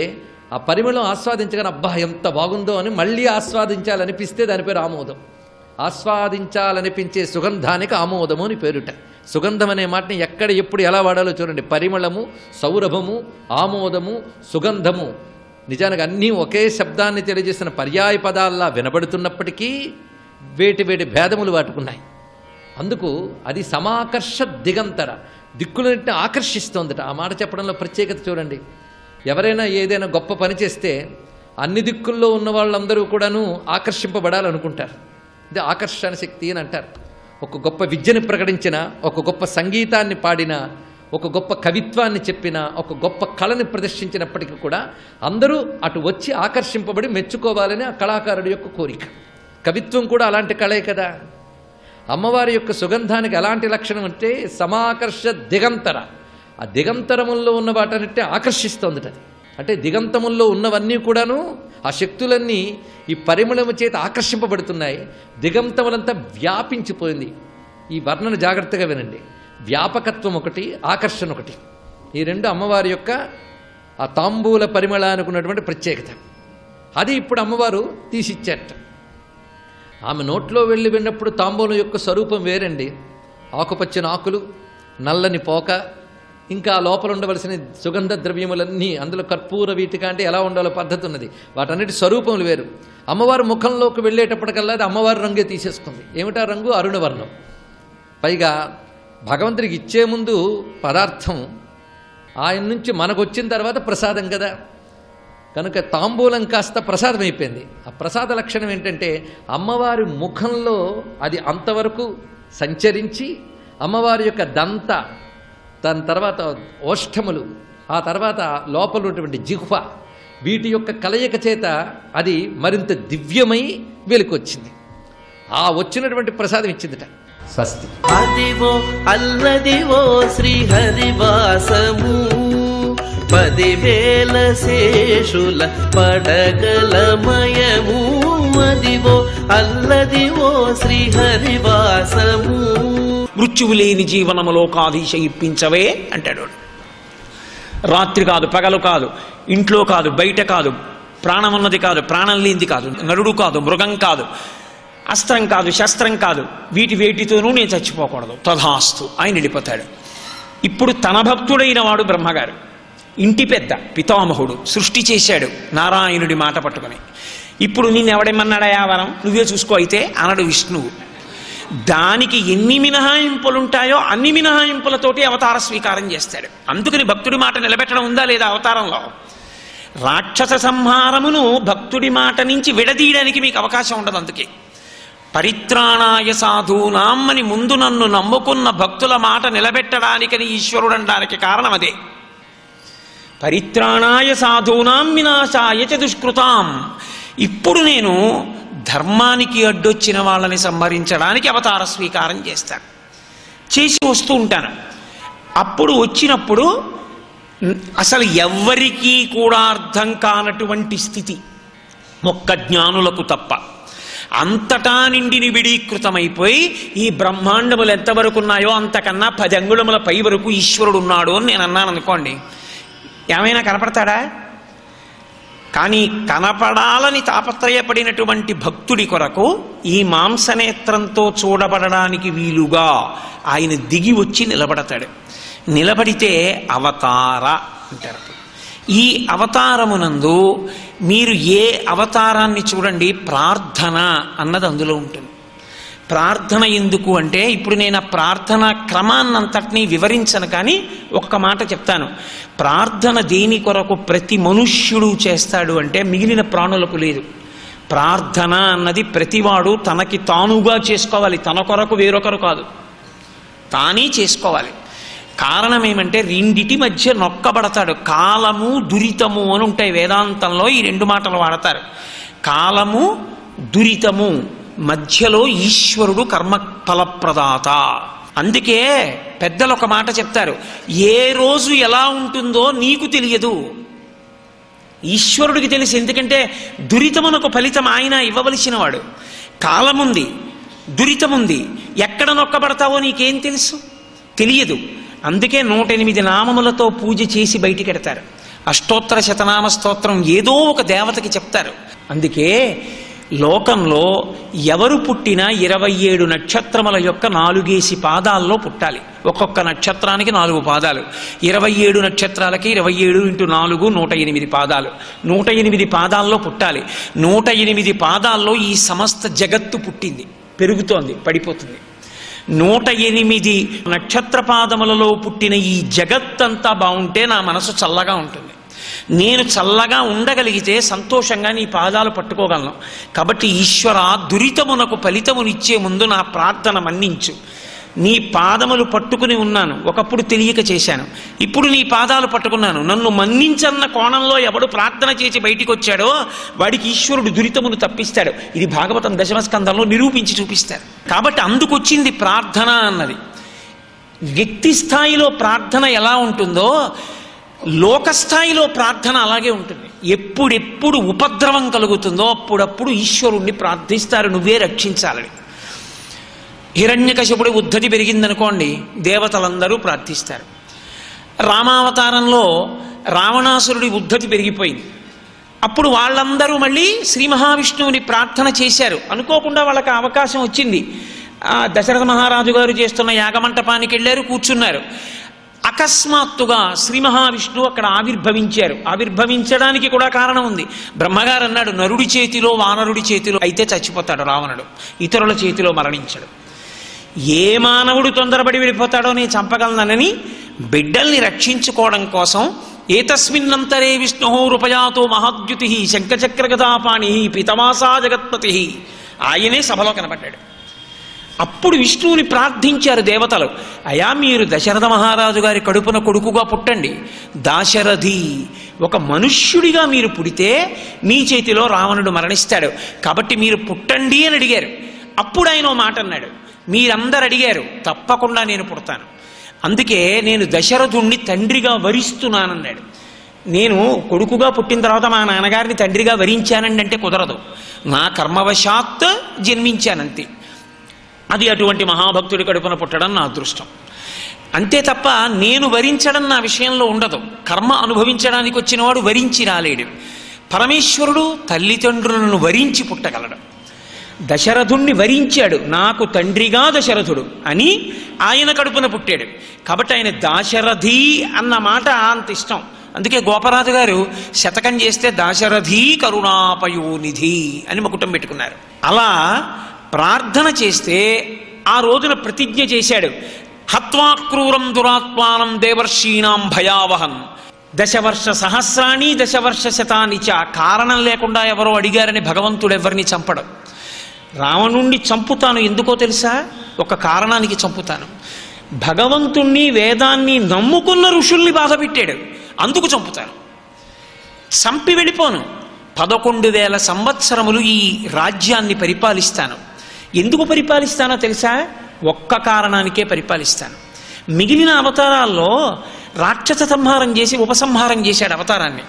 H: ఆ పరిమళం ఆస్వాదించగానే అబ్బా ఎంత బాగుందో అని మళ్ళీ ఆస్వాదించాలనిపిస్తే దాని పేరు ఆమోదం. ఆస్వాదించాలనిపించే సుగంధానికి ఆమోదము అని పేరుట. సుగంధం అనే మాటని ఎక్కడ ఎప్పుడు ఎలా వాడాలో చూడండి. పరిమళము, సౌరభము, ఆమోదము, సుగంధము నిజానికి అన్నీ ఒకే శబ్దాన్ని తెలియజేసిన పర్యాయ పదాల్లా వినబడుతున్నప్పటికీ వేటి వేటి భేదములు వాటుకున్నాయి. అందుకు అది సమాకర్ష దిగంతర, దిక్కులన్నింటినీ ఆకర్షిస్తోందట. ఆ మాట చెప్పడంలో ప్రత్యేకత చూడండి. ఎవరైనా ఏదైనా గొప్ప పని చేస్తే అన్ని దిక్కుల్లో ఉన్న వాళ్ళందరూ కూడాను ఆకర్షింపబడాలనుకుంటారు. ఇది ఆకర్షణ శక్తి అని అంటారు. ఒక గొప్ప విద్యను ప్రకటించిన, ఒక గొప్ప సంగీతాన్ని పాడిన, ఒక గొప్ప కవిత్వాన్ని చెప్పిన, ఒక గొప్ప కళని ప్రదర్శించినప్పటికీ కూడా అందరూ అటు వచ్చి ఆకర్షింపబడి మెచ్చుకోవాలని ఆ కళాకారుడి యొక్క కోరిక. కవిత్వం కూడా అలాంటి కళే కదా. అమ్మవారి యొక్క సుగంధానికి ఎలాంటి లక్షణం అంటే సమాకర్ష దిగంతర. ఆ దిగంతరముల్లో ఉన్న వాటన్నిటి ఆకర్షిస్తోంది అది. అంటే దిగంతముల్లో ఉన్నవన్నీ కూడాను ఆ శక్తులన్నీ ఈ పరిమళము చేత ఆకర్షింపబడుతున్నాయి. దిగంతములంతా వ్యాపించిపోయింది. ఈ వర్ణన జాగ్రత్తగా వినండి. వ్యాపకత్వం ఒకటి, ఆకర్షణ ఒకటి. ఈ రెండు అమ్మవారి యొక్క ఆ తాంబూల పరిమళానికి ఉన్నటువంటి ప్రత్యేకత. అది ఇప్పుడు అమ్మవారు తీసిచ్చారట. ఆమె నోట్లో వెళ్ళి విన్నప్పుడు తాంబూలం యొక్క స్వరూపం వేరండి. ఆకుపచ్చని ఆకులు, నల్లని పోక, ఇంకా లోపల ఉండవలసిన సుగంధ ద్రవ్యములన్నీ, అందులో కర్పూర వీటిక అంటే ఎలా ఉండాలో పద్ధతి ఉన్నది. వాటన్నిటి స్వరూపములు వేరు. అమ్మవారు ముఖంలోకి వెళ్ళేటప్పటికల్లా అది అమ్మవారి రంగే తీసేసుకుంది. ఏమిటా రంగు? అరుణవర్ణం. పైగా భగవంతుడికి ఇచ్చే ముందు పదార్థం ఆయన నుంచి మనకు వచ్చిన తర్వాత ప్రసాదం కదా, కనుక తాంబూలం కాస్త ప్రసాదం అయిపోయింది. ఆ ప్రసాద లక్షణం ఏంటంటే అమ్మవారి ముఖంలో అది అంతవరకు సంచరించి అమ్మవారి యొక్క దంత, దాని తర్వాత ఓష్ఠములు, ఆ తర్వాత లోపల ఉన్నటువంటి జిహ్వ, వీటి యొక్క కలయిక చేత అది మరింత దివ్యమై వెలుకొచ్చింది. ఆ వచ్చినటువంటి ప్రసాదం ఇచ్చిందిట. స్వస్తి.
E: అదివో అల్లదివో శ్రీహరివాసము 10,000 శేషుల పడగలమయము. అదివో అల్లదివో శ్రీహరివాసము.
I: మృత్యువు లేని జీవనములో కాధీశ ఇప్పించవే అంటాడు. రాత్రి కాదు, పగలు కాదు, ఇంట్లో కాదు, బయట కాదు, ప్రాణం ఉన్నది కాదు, ప్రాణం లేనిది కాదు, నరుడు కాదు, మృగం కాదు, అస్త్రం కాదు, శస్త్రం కాదు, వేటితోనూ నేను చచ్చిపోకూడదు. తథాస్తు ఆయన వెళ్ళిపోతాడు. ఇప్పుడు తన భక్తుడైన వాడు బ్రహ్మగారు, ఇంటి పెద్ద పితామహుడు, సృష్టి చేశాడు నారాయణుడి మాట పట్టుకుని. ఇప్పుడు నిన్నెవడేమన్నాడా యావరం, నువ్వే చూసుకో అయితే అనడు విష్ణువు. దానికి ఎన్ని మినహాయింపులుంటాయో అన్ని మినహాయింపులతోటి అవతార స్వీకారం చేస్తాడు. అందుకని భక్తుడి మాట నిలబెట్టడం ఉందా లేదా అవతారంలో? రాక్షస సంహారమును భక్తుడి మాట నుంచి విడదీయడానికి మీకు అవకాశం ఉండదు. అందుకే పరిత్రాణాయ సాధూనాం అని ముందు నన్ను నమ్ముకున్న భక్తుల మాట నిలబెట్టడానికని ఈశ్వరుడు అనడానికి కారణం అదే. పరిత్రాణాయ సాధూనాం వినాశాయ చ దుష్కృతాం. ఇప్పుడు నేను ధర్మానికి అడ్డొచ్చిన వాళ్ళని సంహరించడానికి అవతార స్వీకారం చేస్తాను, చేసి వస్తూ ఉంటాను. అప్పుడు వచ్చినప్పుడు అసలు ఎవ్వరికీ కూడా అర్థం కానటువంటి స్థితి, ఒక్క జ్ఞానులకు తప్ప. అంతటా నిండి నిబిడీకృతమైపోయి ఈ బ్రహ్మాండములు ఎంతవరకు ఉన్నాయో అంతకన్నా 10 అంగుళముల పై వరకు ఈశ్వరుడు ఉన్నాడు అని నేను అన్నాను అనుకోండి, ఏమైనా కనపడతాడా? కానీ కనపడాలని తాపత్రయపడినటువంటి భక్తుడి కొరకు ఈ మాంసనేత్రంతో చూడబడడానికి వీలుగా ఆయన దిగి వచ్చి నిలబడతాడు. నిలబడితే అవతార అంటారు. ఈ అవతారమునందు మీరు ఏ అవతారాన్ని చూడండి, ప్రార్థన అన్నది అందులో ఉంటుంది. ప్రార్థన ఎందుకు అంటే, ఇప్పుడు నేను ఆ ప్రార్థన క్రమాన్నంతటినీ వివరించను, కానీ ఒక్క మాట చెప్తాను. ప్రార్థన దేని కొరకు ప్రతి మనుష్యుడు చేస్తాడు అంటే మిగిలిన ప్రాణులకు లేదు. ప్రార్థన అన్నది ప్రతివాడు తనకి తానుగా చేసుకోవాలి, తన కొరకు వేరొకరు కాదు, తానే చేసుకోవాలి. కారణం ఏమంటే రెండిటి మధ్య నొక్కబడతాడు. కాలము దురితము అని ఉంటాయి వేదాంతంలో, ఈ 2 మాటలు వాడతారు. కాలము దురితము మధ్యలో ఈశ్వరుడు కర్మ ఫలప్రదాత. అందుకే పెద్దలు ఒక మాట చెప్తారు, ఏ రోజు ఎలా ఉంటుందో నీకు తెలియదు, ఈశ్వరుడికి తెలుసు. ఎందుకంటే దురితమునకు ఫలితం ఆయన ఇవ్వవలసిన వాడు. కాలముంది, దురితముంది, ఎక్కడ నొక్కబడతావో నీకేం తెలుసు? తెలియదు. అందుకే 108 నామములతో పూజ చేసి బయటికెడతారు. అష్టోత్తర శతనామ స్తోత్రం ఏదో ఒక దేవతకి చెప్తారు. అందుకే లోకంలో ఎవరు పుట్టినా 27 నక్షత్రముల యొక్క 4 పాదాల్లో పుట్టాలి. ఒక్కొక్క నక్షత్రానికి 4 పాదాలు. 27 నక్షత్రాలకి 27 × 4 108 పాదాలు. 108 పాదాల్లో పుట్టాలి. 108 పాదాల్లో ఈ సమస్త జగత్తు పుట్టింది, పెరుగుతోంది, పడిపోతుంది. 108 నక్షత్ర పాదములలో పుట్టిన ఈ జగత్తంతా బాగుంటే నా మనసు చల్లగా ఉంటుంది. నేను చల్లగా ఉండగలిగితే సంతోషంగా నీ పాదాలు పట్టుకోగలను. కాబట్టి ఈశ్వర, దురితమునకు ఫలితమునిచ్చే ముందు నా ప్రార్థన మన్నించు. నీ పాదములు పట్టుకుని ఉన్నాను, ఒకప్పుడు తెలియక చేశాను, ఇప్పుడు నీ పాదాలు పట్టుకున్నాను, నన్ను మన్నించన్న కోణంలో ఎవడు ప్రార్థన చేసి బయటికి వచ్చాడో వాడికి ఈశ్వరుడు దురితమును తప్పిస్తాడు. ఇది భాగవతం 10వ స్కంధంలో నిరూపించి చూపిస్తారు. కాబట్టి అందుకొచ్చింది ప్రార్థన అన్నది. వ్యక్తి స్థాయిలో ప్రార్థన ఎలా ఉంటుందో లోకస్థాయిలో ప్రార్థన అలాగే ఉంటుంది. ఎప్పుడెప్పుడు ఉపద్రవం కలుగుతుందో అప్పుడప్పుడు ఈశ్వరుణ్ణి ప్రార్థిస్తారు, నువ్వే రక్షించాలని. హిరణ్యకశిపుడి ఉద్ధతి పెరిగిందనుకోండి, దేవతలందరూ ప్రార్థిస్తారు. రామావతారంలో రావణాసురుడి ఉద్ధతి పెరిగిపోయింది. అప్పుడు వాళ్ళందరూ మళ్ళీ శ్రీ మహావిష్ణువుని ప్రార్థన చేశారు. అనుకోకుండా వాళ్ళకి అవకాశం వచ్చింది. దశరథ మహారాజు గారు చేస్తున్న యాగమంటపానికి వెళ్ళారు, కూర్చున్నారు. అకస్మాత్తుగా శ్రీ మహావిష్ణువు అక్కడ ఆవిర్భవించారు. ఆవిర్భవించడానికి కూడా కారణం ఉంది. బ్రహ్మగారు అన్నాడు, నరుడి చేతిలో వానరుడి చేతిలో అయితే చచ్చిపోతాడు రావణుడు, ఇతరుల చేతిలో మరణించడు. ఏ మానవుడు తొందరపడి వెళ్ళిపోతాడో నేను చంపగలనని బిడ్డల్ని రక్షించుకోవడం కోసం ఏతస్మిన్నంతరే విష్ణు రూపయాతో మహాద్యుతి శంఖచక్రగదాపాణి పితమాసా జగత్పతి, ఆయనే సభలో కనబడ్డాడు. అప్పుడు విష్ణువుని ప్రార్థించారు దేవతలు, అయా మీరు దశరథ మహారాజు గారి కడుపున కొడుకుగా పుట్టండి, దాశరథి ఒక మనుష్యుడిగా మీరు పుడితే మీ చేతిలో రావణుడు మరణిస్తాడు, కాబట్టి మీరు పుట్టండి అని అడిగారు. అప్పుడు ఆయన ఓ మాట అన్నాడు, మీరందరు అడిగారు తప్పకుండా నేను పుడతాను, అందుకే నేను దశరథుణ్ణి తండ్రిగా వరిస్తున్నానన్నాడు. నేను కొడుకుగా పుట్టిన తర్వాత మా నాన్నగారిని తండ్రిగా వరించానండి అంటే కుదరదు, నా కర్మవశాత్ జన్మించానంతే. అది అటువంటి మహాభక్తుడి కడుపున పుట్టడం నా అదృష్టం అంతే తప్ప నేను వరించడం నా విషయంలో ఉండదు. కర్మ అనుభవించడానికి వచ్చినవాడు వరించి రాలేడు. పరమేశ్వరుడు తల్లిదండ్రులను వరించి పుట్టగలడు. దశరథుణ్ణి వరించాడు, నాకు తండ్రిగా దశరథుడు అని ఆయన కడుపున పుట్టాడు. కాబట్టి ఆయన దాశరథి అన్న మాట అంత ఇష్టం. అందుకే గోపరాజు గారు శతకం చేస్తే దాశరథి కరుణాపయోనిధి అని మకుటం పెట్టుకున్నారు. అలా ప్రార్థన చేస్తే ఆ రోజున ప్రతిజ్ఞ చేశాడు, హత్వా క్రూరం దురాత్మానం దేవర్షీణాం భయావహం దశవర్ష సహస్రాణి దశవర్ష శతాని చ. కారణం లేకుండా ఎవరో అడిగారని భగవంతుడు ఎవరిని చంపడం. రావణుణ్ణి చంపుతాను ఎందుకో తెలుసా? ఒక కారణానికి చంపుతాను. భగవంతుణ్ణి వేదాన్ని నమ్ముకున్న ఋషుల్ని బాధ పెట్టాడు, అందుకు చంపుతాను. చంపి వెళ్ళిపోను. 11,000 సంవత్సరములు ఈ రాజ్యాన్ని పరిపాలిస్తాను. ఎందుకు పరిపాలిస్తానో తెలుసా? ఒక్క కారణానికే పరిపాలిస్తాను. మిగిలిన అవతారాల్లో రాక్షస సంహారం చేసి ఉపసంహారం చేశాడు అవతారాన్ని.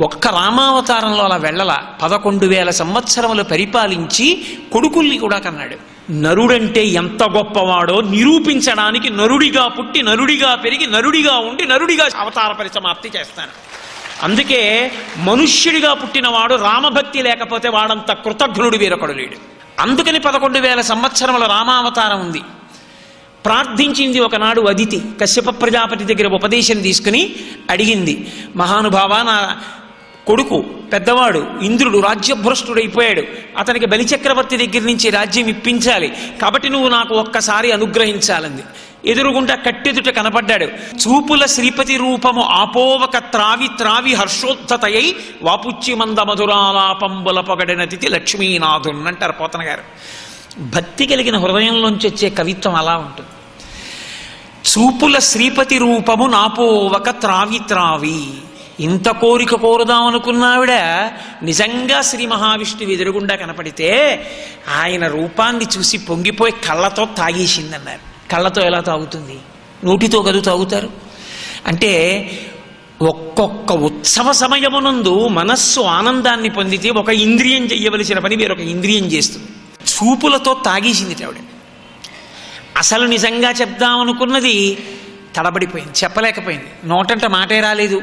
I: ఒక్క రామావతారంలో అలా వెళ్ళల. 11,000 సంవత్సరములు పరిపాలించి కొడుకుల్ని కూడా కన్నాడు. నరుడంటే ఎంత గొప్పవాడో నిరూపించడానికి నరుడిగా పుట్టి నరుడిగా పెరిగి నరుడిగా ఉండి నరుడిగా అవతార పరిసమాప్తి చేస్తాను. అందుకే మనుష్యుడిగా పుట్టినవాడు రామభక్తి లేకపోతే వాడంత కృతజ్ఞుడు వేరొకడు లేడు. అందుకని 11,000 సంవత్సరముల రామావతారం ఉంది. ప్రార్థించింది ఒకనాడు అదితి. కశ్యప ప్రజాపతి దగ్గర ఉపదేశం తీసుకుని అడిగింది, మహానుభావ నా కొడుకు పెద్దవాడు ఇంద్రుడు రాజ్యభ్రష్టుడైపోయాడు, అతనికి బలిచక్రవర్తి దగ్గర నుంచి రాజ్యం ఇప్పించాలి, కాబట్టి నువ్వు నాకు ఒక్కసారి అనుగ్రహించాలంది. ఎదురుగుండా కట్టెదుట కనపడ్డాడు. చూపుల శ్రీపతి రూపము ఆపోవక త్రావి త్రావి హర్షోద్ధతయై వాపుచ్చి మంద మధురాలాపంబుల పొగడినతిథి లక్ష్మీనాథున్ అంటారు పోతన గారు. భక్తి కలిగిన హృదయంలోంచి వచ్చే కవిత్వం అలా ఉంటుంది. చూపుల శ్రీపతి రూపము నాపోవక త్రావి త్రావి. ఇంత కోరిక కోరుదామనుకున్నావిడ నిజంగా శ్రీ మహావిష్ణువు ఎదురుగుండా కనపడితే ఆయన రూపాన్ని చూసి పొంగిపోయి కళ్ళతో తాగేసిందన్నారు. కళ్ళతో ఎలా తాగుతుంది? నోటితో గదు తాగుతారు. అంటే ఒక్కొక్క ఉత్సవ సమయమునందు మనస్సు ఆనందాన్ని పొందితే ఒక ఇంద్రియం చెయ్యవలసిన పని వేరొక ఇంద్రియం చేస్తుంది. చూపులతో తాగేసింది ఆవిడ. అసలు నిజంగా చెప్దామనుకున్నది తడబడిపోయింది, చెప్పలేకపోయింది. నోటంట మాటే రాలేదు.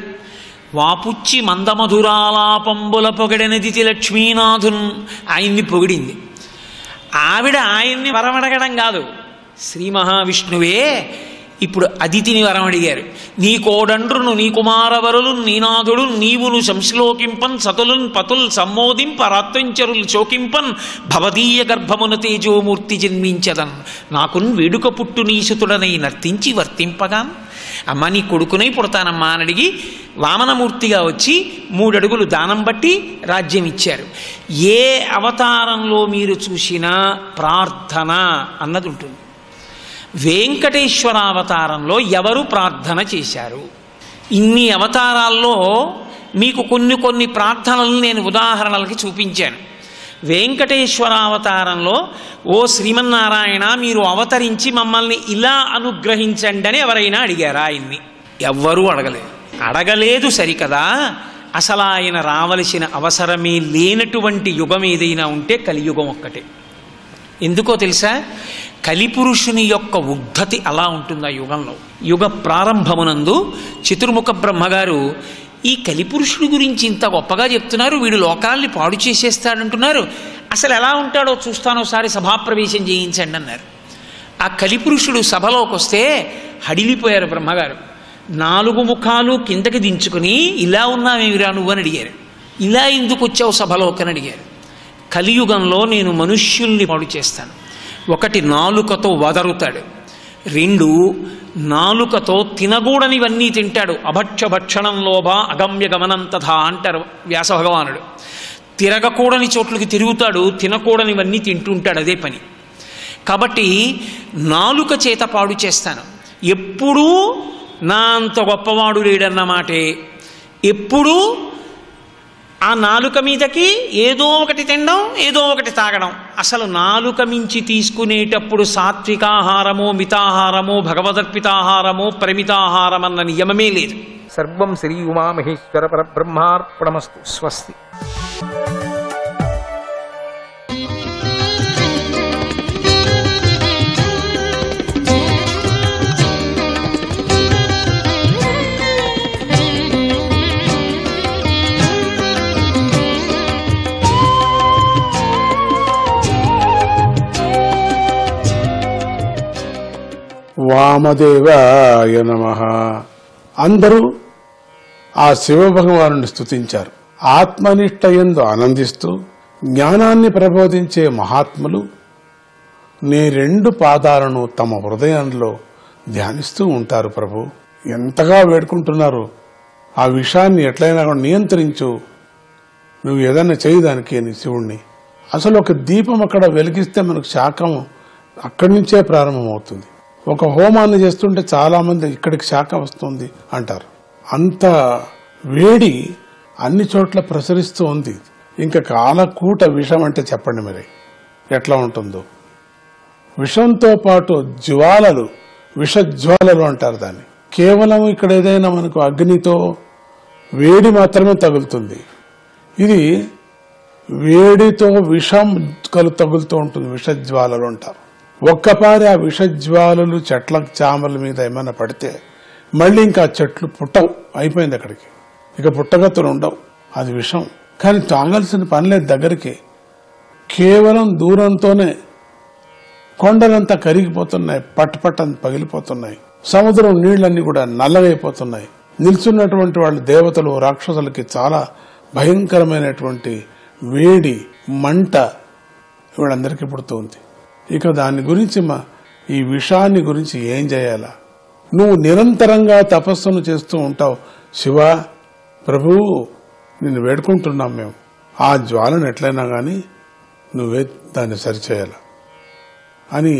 I: వాపుచ్చి మందమధురాలాపంబుల పొగడనదితి లక్ష్మీనాథున్ ఆయన్ని పొగిడింది. ఆవిడ ఆయన్ని వరమడగడం కాదు, శ్రీ మహావిష్ణువే ఇప్పుడు అదితిని వరం అడిగారు. నీ కోడండ్రును నీ కుమారవరులు నీనాథుడు నీవును సంశ్లోకింపన్ సతులున్ పతుల్ సమ్మోదింప రాత్రించరులు చోకింపన్ భవదీయ గర్భమున తేజోమూర్తి జన్మించదన్ నాకున్ వేడుక పుట్టు నీసుతుడనై నర్తించి వర్తింపగాన్. అమ్మ నీ కొడుకునై పుడతానమ్మా అని అడిగి వామనమూర్తిగా వచ్చి 3 అడుగులు దానం బట్టి రాజ్యం ఇచ్చారు. ఏ అవతారంలో మీరు చూసినా ప్రార్థన అన్నది ఉంటుంది. వెంకటేశ్వరావతారంలో ఎవరు ప్రార్థన చేశారు? ఇన్ని అవతారాల్లో మీకు కొన్ని ప్రార్థనలు నేను ఉదాహరణలకి చూపించాను. వెంకటేశ్వరావతారంలో ఓ శ్రీమన్నారాయణ మీరు అవతరించి మమ్మల్ని ఇలా అనుగ్రహించండి అని ఎవరైనా అడిగారా? ఆయన్ని ఎవ్వరూ అడగలేదు సరికదా. అసలు ఆయన రావలసిన అవసరమే లేనటువంటి యుగం ఏదైనా ఉంటే కలియుగం ఒక్కటే. ఎందుకో తెలుసా? కలిపురుషుని యొక్క ఉద్ధతి అలా ఉంటుంది ఆ యుగంలో. యుగ ప్రారంభమునందు చతుర్ముఖ బ్రహ్మగారు ఈ కలిపురుషుడి గురించి ఇంత గొప్పగా చెప్తున్నారు, వీడు లోకాల్ని పాడు చేసేస్తాడంటున్నారు, అసలు ఎలా ఉంటాడో చూస్తానోసారి సభాప్రవేశం చేయించండి అన్నారు. ఆ కలిపురుషుడు సభలోకి వస్తే హడిలిపోయారు బ్రహ్మగారు. 4 ముఖాలు కిందకి దించుకుని, ఇలా ఉన్నావేమిరా నువ్వు అని అడిగారు. ఇలా ఎందుకు వచ్చావు సభలోకి అని అడిగారు. కలియుగంలో నేను మనుష్యుల్ని పాడు చేస్తాను. 1 నాలుకతో వదరుతాడు, 2 నాలుకతో తినగూడనివన్నీ తింటాడు. అభక్ష భక్షణం లోభ అగమ్య గమనం తథా అంటారు వ్యాస భగవానుడు. తిరగకూడని చోట్లకి తిరుగుతాడు, తినకూడనివన్నీ తింటుంటాడు, అదే పని. కాబట్టి నాలుక చేత పాడు చేస్తాను. ఎప్పుడూ నా అంత గొప్పవాడు లేడన్నమాటే. ఎప్పుడూ ఆ నాలుక మీదకి ఏదో ఒకటి తినడం, ఏదో ఒకటి తాగడం. అసలు నాలుక మించి తీసుకునేటప్పుడు సాత్వికాహారమో మితాహారమో భగవదర్పితాహారమో పరిమితాహారం అన్న నియమమే లేదు.
J: సర్వం శ్రీ ఉమామహేశ్వర పరబ్రహ్మార్పణమస్తు. స్వస్తి.
B: వామదేవాయ నమః. అందరూ ఆ శివభగవానుని స్తుతించారు. ఆత్మనిష్టయందు ఆనందిస్తూ జ్ఞానాన్ని ప్రబోధించే మహాత్ములు నీ 2 పాదాలను తమ హృదయంలో ధ్యానిస్తూ ఉంటారు. ప్రభు, ఎంతగా వేడుకుంటున్నారు, ఆ విషయాన్ని ఎట్లయినా నియంత్రించు, నువ్వు ఏదైనా చేయదానికి అని శివుణ్ణి. అసలు ఒక దీపం అక్కడ వెలిగిస్తే మనకు శాఖం అక్కడి నుంచే ప్రారంభమవుతుంది. ఒక హోమాన్ని చేస్తుంటే చాలా మంది ఇక్కడికి శాఖ వస్తుంది అంటారు. అంత వేడి అన్ని చోట్ల ప్రసరిస్తూ ఉంది. ఇంకా కాలకూట విషం అంటే చెప్పండి మరి ఎట్లా ఉంటుందో. విషంతో పాటు జ్వాలలు, విషజ్వాలలు అంటారు దాన్ని. కేవలం ఇక్కడ ఏదైనా మనకు అగ్నితో వేడి మాత్రమే తగులుతుంది. ఇది వేడితో విషం తగులుతూ ఉంటుంది, విషజ్వాలలు అంటారు. ఒక్కపారి ఆ విషజ్వాలలు చెట్ల చామల మీద ఏమైనా పడితే మళ్ళీ ఇంకా చెట్లు పుట్టవు, అయిపోయింది అక్కడికి, ఇక పుట్టగతులు ఉండవు, అది విషం. కానీ తాగాల్సిన పని లేదు దగ్గరికి. కేవలం దూరంతోనే కొండలంతా కరిగిపోతున్నాయి, పట్టపట్టని పగిలిపోతున్నాయి, సముద్రం నీళ్లన్నీ కూడా నల్లగైపోతున్నాయి. నిల్చున్నటువంటి వాళ్ళు దేవతలు రాక్షసులకి చాలా భయంకరమైనటువంటి వేడి మంట వీళ్ళందరికీ పుడుతూ ఉంది. ఇక దాని గురించి ఈ విషాన్ని గురించి ఏం చేయాలా? నువ్వు నిరంతరంగా తపస్సును చేస్తూ ఉంటావు శివ. ప్రభువు నిన్ను వేడుకుంటున్నాం మేము, ఆ జ్వాలను ఎట్లయినా కానీ నువ్వే దాన్ని సరిచేయాల అని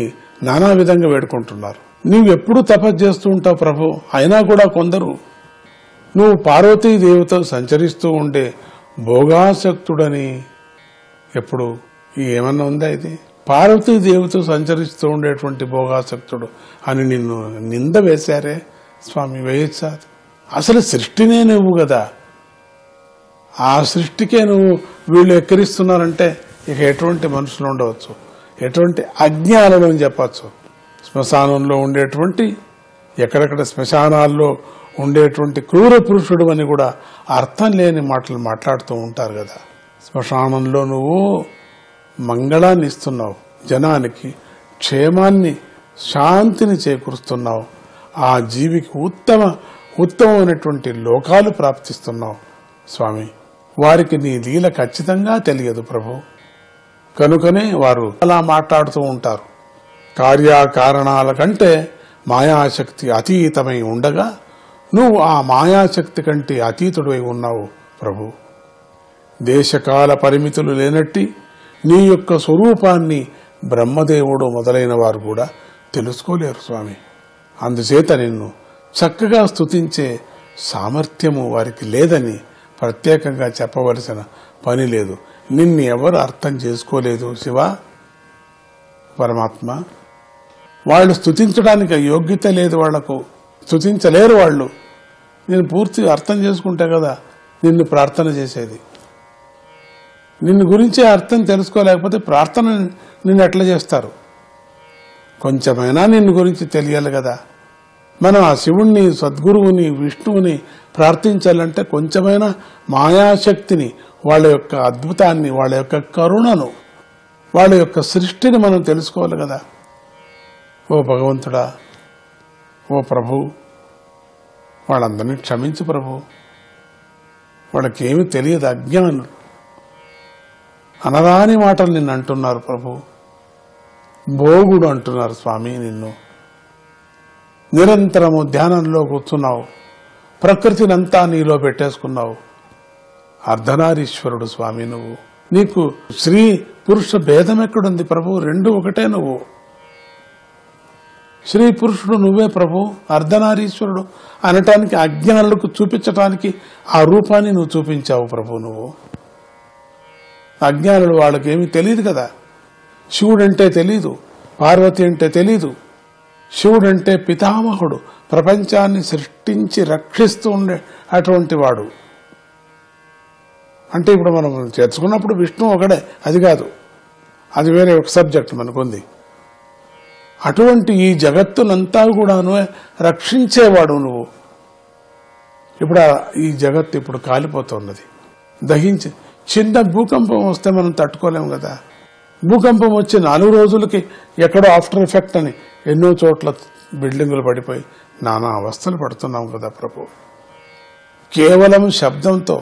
B: నానా విధంగా వేడుకుంటున్నారు. నువ్వెప్పుడు తపస్సు చేస్తూ ఉంటావు ప్రభు. అయినా కూడా కొందరు నువ్వు పార్వతీదేవితో సంచరిస్తూ ఉండే భోగాసక్తుడని, ఎప్పుడు ఏమన్నా ఉందా ఇది? పార్వతీదేవితో సంచరిస్తూ ఉండేటువంటి భోగాసక్తుడు అని నిన్ను నింద వేశారే స్వామి, వేయచ్చా? అసలు సృష్టినే నువ్వు కదా, ఆ సృష్టికే నువ్వు వీళ్ళు ఎక్కిరిస్తున్నారంటే ఇక ఎటువంటి మనుషులు ఉండవచ్చు, ఎటువంటి అజ్ఞానులు అని చెప్పచ్చు. శ్మశానంలో ఉండేటువంటి, ఎక్కడెక్కడ శ్మశానాల్లో ఉండేటువంటి క్రూర పురుషుడు అని కూడా అర్థం లేని మాటలు మాట్లాడుతూ ఉంటారు కదా. శ్మశానంలో నువ్వు మంగళాన్ని ఇస్తున్నావు, జనానికి క్షేమాన్ని శాంతిని చేకూరుస్తున్నావు, ఆ జీవికి ఉత్తమమైనటువంటి లోకాలు ప్రాప్తిస్తున్నావు స్వామి. వారికి నీ లీల ఖచ్చితంగా తెలియదు ప్రభు, కనుకనే వారు అలా మాట్లాడుతూ ఉంటారు. కార్యకారణాల కంటే మాయాశక్తి అతీతమై ఉండగా నువ్వు ఆ మాయాశక్తి కంటే అతీతుడై ఉన్నావు ప్రభు. దేశకాల పరిమితులు లేనట్టి నీ యొక్క స్వరూపాన్ని బ్రహ్మదేవుడు మొదలైన వారు కూడా తెలుసుకోలేరు స్వామి. అందుచేత నిన్ను చక్కగా స్తుతించే సామర్థ్యము వారికి లేదని ప్రత్యేకంగా చెప్పవలసిన పని లేదు. నిన్ను ఎవరు అర్థం చేసుకోలేదు శివ పరమాత్మ. వాళ్ళు స్తుతించడానికి యోగ్యత లేదు, వాళ్లకు స్తుతించలేరు వాళ్ళు. నేను పూర్తిగా అర్థం చేసుకుంటే కదా నిన్ను ప్రార్థన చేసేది. నిన్ను గురించి అర్థం తెలుసుకోలేకపోతే ప్రార్థన నిన్ను ఎట్లా చేస్తారు? కొంచెమైనా నిన్ను గురించి తెలియాలి కదా. మనం ఆ శివుణ్ణి, సద్గురువుని, విష్ణువుని ప్రార్థించాలంటే కొంచెమైనా మాయాశక్తిని, వాళ్ళ యొక్క అద్భుతాన్ని, వాళ్ళ యొక్క కరుణను, వాళ్ళ యొక్క సృష్టిని మనం తెలుసుకోవాలి కదా. ఓ భగవంతుడా, ఓ ప్రభు, వాళ్ళందరినీ క్షమించు ప్రభు. వాళ్ళకేమీ తెలియదు, అజ్ఞానులు, అనరాని మాటలు నిన్ను అంటున్నారు ప్రభు. భోగుడు అంటున్నారు స్వామి నిన్ను. నిరంతరము ధ్యానంలో కూర్చున్నావు, ప్రకృతినంతా నీలో పెట్టేసుకున్నావు. అర్ధనారీశ్వరుడు స్వామి నువ్వు. నీకు స్త్రీ పురుష భేదం ఎక్కడుంది ప్రభు? రెండు ఒకటే నువ్వు. స్త్రీ పురుషుడు నువ్వే ప్రభు. అర్ధనారీశ్వరుడు అనటానికి, అజ్ఞానులకు చూపించటానికి ఆ రూపాన్ని నువ్వు చూపించావు ప్రభు. నువ్వు అజ్ఞానులు, వాళ్ళకేమీ తెలియదు కదా. శివుడంటే తెలీదు, పార్వతి అంటే తెలీదు. శివుడంటే పితామహుడు, ప్రపంచాన్ని సృష్టించి రక్షిస్తూ ఉండే అటువంటి వాడు. అంటే ఇప్పుడు మనం చేర్చుకున్నప్పుడు విష్ణు ఒకడే, అది కాదు, అది వేరే ఒక సబ్జెక్ట్ మనకుంది. అటువంటి ఈ జగత్తునంతా కూడాను రక్షించేవాడు నువ్వు. ఇప్పుడు ఈ జగత్తు ఇప్పుడు కాలిపోతున్నది, దహించి. చిన్న భూకంపం వస్తే మనం తట్టుకోలేము కదా. భూకంపం వచ్చి 4 రోజులకి ఎక్కడో ఆఫ్టర్ ఎఫెక్ట్ అని ఎన్నో చోట్ల బిల్డింగులు పడిపోయి నానా అవస్థలు పడుతున్నాం కదా ప్రభు. కేవలం శబ్దంతో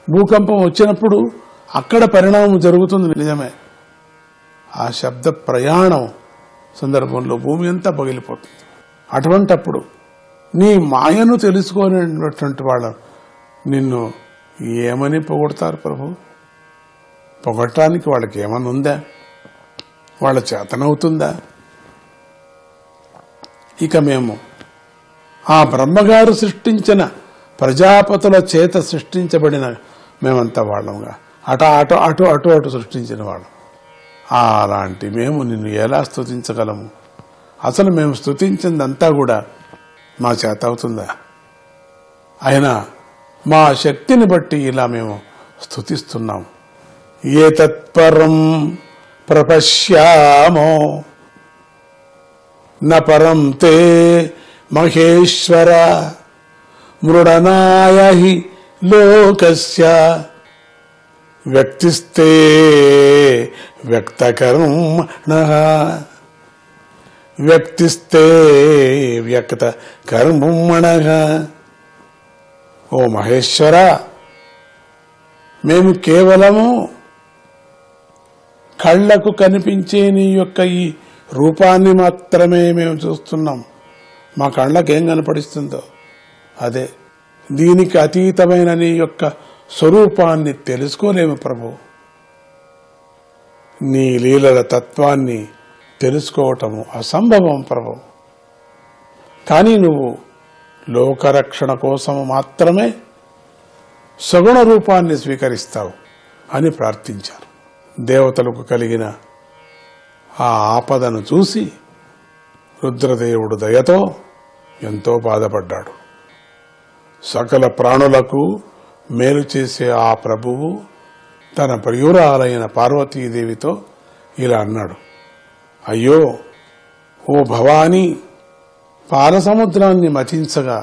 B: భూకంపం వచ్చినప్పుడు అక్కడ పరిణామం జరుగుతుంది, నిజమే. ఆ శబ్ద ప్రయాణం సందర్భంలో భూమి అంతా పగిలిపోతుంది. అటువంటప్పుడు నీ మాయను తెలుసుకోలేనటువంటి వాళ్ళు నిన్ను ఏమని పొగడతారు ప్రభు? పొగడటానికి వాళ్ళకి ఏమన్నా ఉందా? వాళ్ళ చేతనవుతుందా? ఇక మేము ఆ బ్రహ్మగారు సృష్టించిన ప్రజాపతుల చేత సృష్టించబడిన మేమంతా వాళ్ళంగా అటు అటు అటు అటు అటు సృష్టించిన వాళ్ళం. అలాంటి మేము నిన్ను ఎలా స్తుతించగలము? అసలు మేము స్తుతించిందంతా కూడా మా చేత అవుతుందా? అయినా మా శక్తిని బట్టి ఇలా మేము స్తుతిస్తున్నాం. ఏ తత్పరం ప్రపశ్యామో న పరం తే మహేశ్వర మృడనాయ హి లోకస్య వ్యక్తిస్తే వ్యక్తకర్మణః వ్యక్తిస్తే వ్యక్త కర్మణః. ఓ మహేశ్వర, మేము కేవలము కళ్లకు కనిపించే నీ యొక్క ఈ రూపాన్ని మాత్రమే మేము చూస్తున్నాం. మా కళ్ళకేం కనపడిస్తుందో అదే. దీనికి అతీతమైన నీ యొక్క స్వరూపాన్ని తెలుసుకోలేము ప్రభు. నీ లీలల తత్వాన్ని తెలుసుకోవటము అసంభవం ప్రభు. కానీ నువ్వు లోకరక్షణ కోసం మాత్రమే సగుణ రూపాన్ని స్వీకరిస్తావు అని ప్రార్థించారు. దేవతలకు కలిగిన ఆ ఆపదను చూసి రుద్రదేవుడు దయతో ఎంతో బాధపడ్డాడు. సకల ప్రాణులకు మేలు చేసే ఆ ప్రభువు తన ప్రియురాలైన పార్వతీదేవితో ఇలా అన్నాడు, అయ్యో ఓ భవానీ, పాల సముద్రాన్ని మథించగా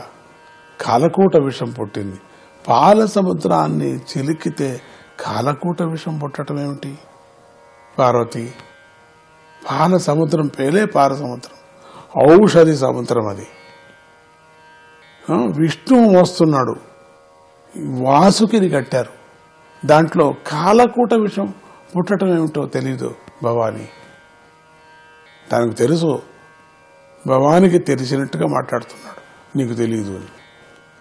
B: కాలకూట విషం పుట్టింది. పాల సముద్రాన్ని చిలికితే కాలకూట విషం పుట్టడం ఏమిటి పార్వతి? పాల సముద్రం పేలే పాల సముద్రం, ఔషధి సముద్రం అది. విష్ణువు మోస్తున్నాడు, వాసుకిని కట్టారు, దాంట్లో కాలకూట విషం పుట్టడం ఏమిటో తెలీదు భవానీ. తనకు తెలుసు, భవానికి తెలిసినట్టుగా మాట్లాడుతున్నాడు, నీకు తెలీదు అని.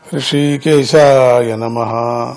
B: ఋషికేశాయ నమః.